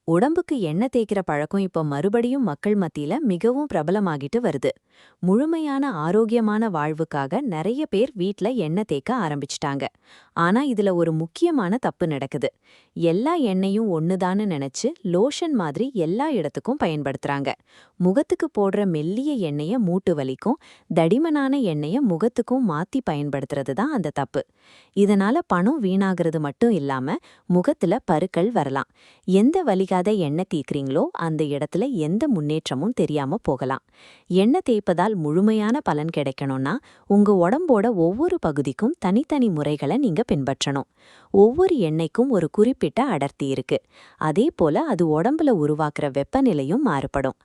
உடம்புக்கு எண்ணெய் தேய்க்கிற பழக்கம் இப்ப மறுபடியும் மக்கள் மத்தியில மிகவும் பிரபலமாகிட்டு வருது. முழுமையான ஆரோக்கியமான வாழ்வுக்காக நிறைய பேர் வீட்ல எண்ணெய் தேய்க்க ஆரம்பிச்சிட்டாங்க. ஆனா இதுல ஒரு முக்கியமான தப்பு நடக்குது. எல்லா எண்ணெயும் ஒண்ணுதான்னு நினைச்சு லோஷன் மாதிரி எல்லா இடத்துக்கும் பயன்படுத்துறாங்க. முகத்துக்கு போடுற மெல்லிய எண்ணெய மூட்டு வலிக்கும், தடிமனான எண்ணெய முகத்துக்கும் மாத்தி பயன்படுத்துறது தான் அந்த தப்பு. இதனால பணம் வீணாகிறது மட்டும் இல்லாம முகத்துல பருக்கள் வரலாம். எந்த வலிகாத எண்ணெய் தேய்க்கிறீங்களோ அந்த இடத்துல எந்த முன்னேற்றமும் தெரியாம போகலாம். எண்ணெய் தேய்ப்பதால் முழுமையான பலன் கிடைக்கணும்னா உங்க உடம்போட ஒவ்வொரு பகுதிக்கும் தனித்தனி முறைகளை நீங்க பின்பற்றணும். ஒவ்வொரு எண்ணெய்க்கும் ஒரு குறிப்பிட்ட அடர்த்தி இருக்கு. அதே போல அது உடம்புல உருவாக்குற வெப்பநிலையும் மாறுபடும்.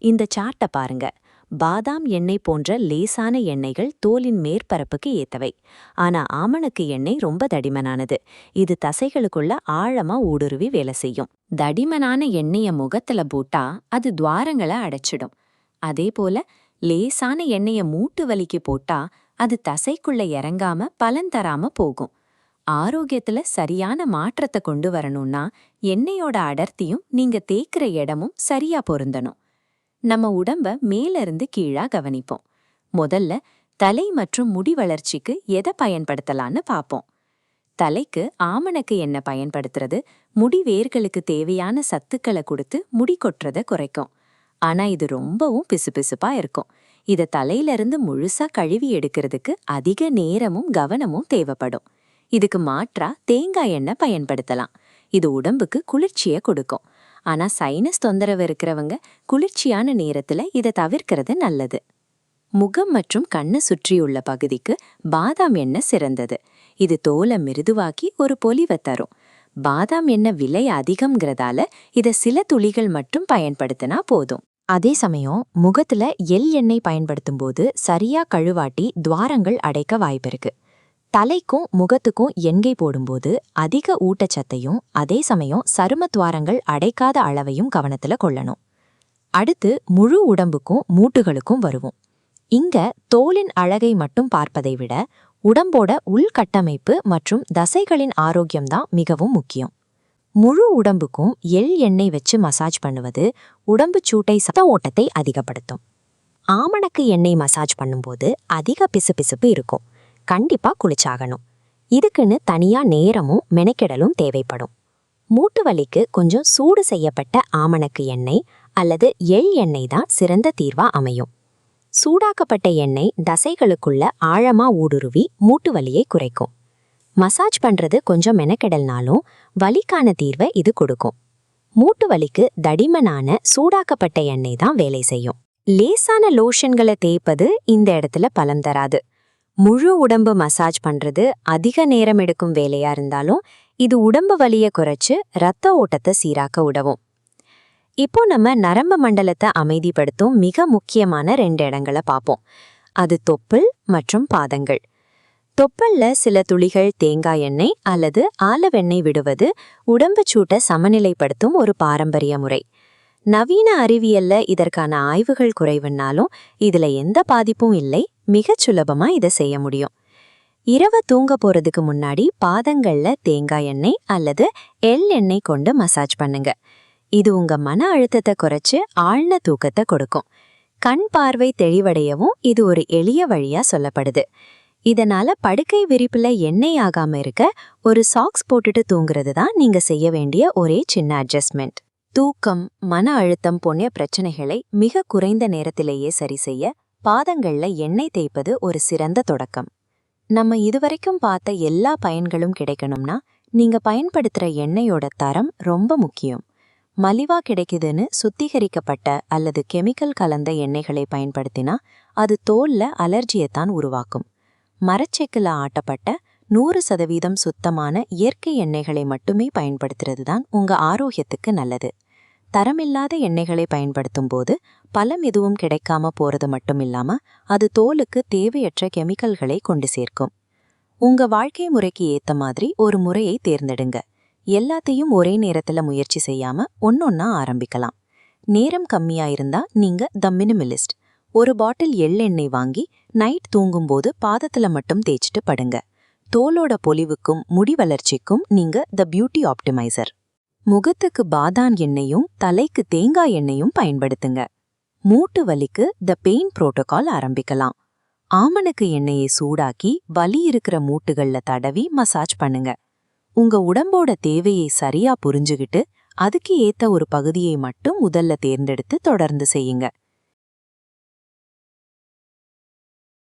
இந்த சார்ட்டை பாருங்க. பாதாம் எண்ணெய் போன்ற லேசான எண்ணெய்கள் தோலின் மேற்பரப்புக்கு ஏத்தவை. ஆனா ஆமணக்கு எண்ணெய் ரொம்ப தடிமனானது. இது தசைகளுக்குள்ள ஆழமா ஊடுருவி வேலை செய்யும். தடிமனான எண்ணெய முகத்துல போட்டா அது துவாரங்களை அடைச்சிடும். அதே போல லேசான எண்ணெய மூட்டு வலிக்கு போட்டா அது தசைக்குள்ள இறங்காம பலன் தராம போகும். ஆரோக்கியத்துல சரியான மாற்றத்தை கொண்டு வரணும்னா எண்ணெயோட அடர்த்தியும் நீங்க தேய்க்கிற இடமும் சரியா பொருந்தணும். நம்ம உடம்ப மேல இருந்து கீழா கவனிப்போம். முதல்ல தலை மற்றும் முடி வளர்ச்சிக்கு எதை பயன்படுத்தலான்னு பாப்போம். தலைக்கு ஆமணக்கு எண்ணெய் பயன்படுத்துறது முடி வேர்களுக்கு தேவையான சத்துக்களை கொடுத்து முடி கொட்டுறதை குறைக்கும். ஆனா இது ரொம்பவும் பிசுபிசுப்பா இருக்கும். இத தலையிலிருந்து முழுசா கழுவி எடுக்கிறதுக்கு அதிக நேரமும் கவனமும் தேவைப்படும். இதுக்கு மாற்றா தேங்காய் எண்ணெய் பயன்படுத்தலாம். இது உடம்புக்கு குளிர்ச்சியை கொடுக்கும். ஆனா சைனஸ் தொந்தரவு இருக்கிறவங்க குளிர்ச்சியான நேரத்துல இதை தவிர்க்கிறது நல்லது. முகம் மற்றும் கண்ணு சுற்றியுள்ள பகுதிக்கு பாதாம் எண்ணெய் சிறந்தது. இது தோலை மிருதுவாக்கி ஒரு பொலிவை தரும். பாதாம் எண்ணெய் விலை அதிகம்ங்கிறதால இதை சில துளிகள் மட்டும் பயன்படுத்தினா போதும். அதே சமயம் முகத்துல எண்ணெய் பயன்படுத்தும் போது சரியா கழுவாட்டி துவாரங்கள் அடைக்க வாய்ப்பிருக்கு. தலைக்கும் முகத்துக்கும் எண்ணெய் போடும்போது அதிக ஊட்டச்சத்தையும் அதே சமயம் சருமத்வாரங்கள் அடைக்காத அளவையும் கவனத்துல கொள்ளணும். அடுத்து முழு உடம்புக்கும் மூட்டுகளுக்கும் வருவோம். இங்க தோலின் அழகை மட்டும் பார்ப்பதை விட உடம்போட உள்கட்டமைப்பு மற்றும் தசைகளின் ஆரோக்கியம்தான் மிகவும் முக்கியம். முழு உடம்புக்கும் எண்ணெய் வச்சு மசாஜ் பண்ணுவது உடம்பு சூட்டை சத்த ஓட்டத்தை அதிகப்படுத்தும். ஆமணக்கு எண்ணெய் மசாஜ் பண்ணும்போது அதிக பிசுபிசுப்பு இருக்கும். கண்டிப்பா குளிச்சாகணும். இதுக்குன்னு தனியா நேரமும் மெனக்கெடலும் தேவைப்படும். மூட்டு வலிக்கு கொஞ்சம் சூடு செய்யப்பட்ட ஆமணக்கு எண்ணெய் அல்லது எண்ணெய் தான் சிறந்த தீர்வா அமையும். சூடாக்கப்பட்ட எண்ணெய் தசைகளுக்குள்ள ஆழமா ஊடுருவி மூட்டு வலியை குறைக்கும். மசாஜ் பண்றது கொஞ்சம் மெனக்கெடல்னாலும் வலிக்கான தீர்வை இது கொடுக்கும். மூட்டு வலிக்கு தடிமனான சூடாக்கப்பட்ட எண்ணெய் தான் வேலை செய்யும். லேசான லோஷன்களை தேய்ப்பது இந்த இடத்துல பலன் தராது. முழு உடம்பு மசாஜ் பண்றது அதிக நேரம் எடுக்கும் வேலையா இருந்தாலும் இது உடம்பு வலியை குறைச்சு இரத்த ஓட்டத்தை சீராக்க உதவும். இப்போ நம்ம நரம்பு மண்டலத்தை அமைதிப்படுத்தும் மிக முக்கியமான 2 இடங்களை பார்ப்போம். அது தொப்புள் மற்றும் பாதங்கள். தொப்பல்ல சில துளிகள் தேங்காய் எண்ணெய் அல்லது ஆலவெண்ணெய் விடுவது உடம்பு சூட்டை சமநிலைப்படுத்தும் ஒரு பாரம்பரிய முறை. நவீன அறிவியல்ல இதற்கான ஆய்வுகள் குறைவுன்னாலும் இதுல எந்த பாதிப்பும் இல்லை. மிகச் சுலபமா இதை செய்ய முடியும். இரவு தூங்க போறதுக்கு முன்னாடி பாதங்கள்ல தேங்காய் எண்ணெய் அல்லது எண்ணெய் கொண்டு மசாஜ் பண்ணுங்க. இது உங்க மன அழுத்தத்தை குறைச்சு ஆழ்ந்த தூக்கத்தை கொடுக்கும். கண் பார்வை தெளிவடையவும் இது ஒரு எளிய வழியா சொல்லப்படுது. இதனால படுக்கை விரிப்புல எண்ணெய் ஆகாம இருக்க ஒரு சாக்ஸ் போட்டுட்டு தூங்குறது தான் நீங்க செய்ய வேண்டிய ஒரே சின்ன அட்ஜஸ்ட்மெண்ட். தூக்கம், மன அழுத்தம் போன்ற பிரச்சனைகளை மிக குறைந்த நேரத்திலேயே சரி செய்ய பாதங்கள்ல எண்ணெய் தேய்ப்பது ஒரு சிறந்த தொடக்கம். நம்ம இதுவரைக்கும் பார்த்த எல்லா பயன்களும் கிடைக்கணும்னா நீங்க பயன்படுத்துற எண்ணெயோட தரம் ரொம்ப முக்கியம். மலிவா கிடைக்குதுன்னு சுத்திகரிக்கப்பட்ட அல்லது கெமிக்கல் கலந்த எண்ணெய்களை பயன்படுத்தினா அது தோல்ல அலர்ஜியைத்தான் உருவாக்கும். மரச்செக்குல ஆட்டப்பட்ட 100% சுத்தமான இயற்கை எண்ணெய்களை மட்டுமே பயன்படுத்துறது தான் உங்க ஆரோக்கியத்துக்கு நல்லது. தரமில்லாத எண்ணெய்களை பயன்படுத்தும் போது பலம் எதுவும் கிடைக்காம போறது மட்டும் இல்லாம அது தோலுக்கு தேவையற்ற கெமிக்கல்களை கொண்டு சேர்க்கும். உங்க வாழ்க்கை முறைக்கு ஏத்த மாதிரி ஒரு முறையை தேர்ந்தெடுங்க. எல்லாத்தையும் ஒரே நேரத்துல முயற்சி செய்யாம ஒன்னொன்னா ஆரம்பிக்கலாம். நேரம் கம்மியா இருந்தா நீங்க த மினிமலிஸ்ட். ஒரு பாட்டில் எள்ளெண்ணெய் வாங்கி நைட் தூங்கும்போது பாதத்துல மட்டும் தேய்ச்சிட்டு படுங்க. தோலோட பொலிவுக்கும் முடி வளர்ச்சிக்கும் நீங்க த பியூட்டி ஆப்டிமைசர். முகத்துக்கு பாதாம் எண்ணெயும் தலைக்கு தேங்காய் எண்ணெயும் பயன்படுத்துங்க. மூட்டு வலிக்கு த பெயின் புரோட்டோகால் ஆரம்பிக்கலாம். ஆமணக்கு எண்ணெயை சூடாக்கி வலி இருக்கிற மூட்டுகள்ல தடவி மசாஜ் பண்ணுங்க. உங்க உடம்போட தேவையை சரியா புரிஞ்சுகிட்டு அதுக்கு ஏத்த ஒரு பகுதியை மட்டும் முதல்ல தேர்ந்தெடுத்து தொடர்ந்து செய்யுங்க.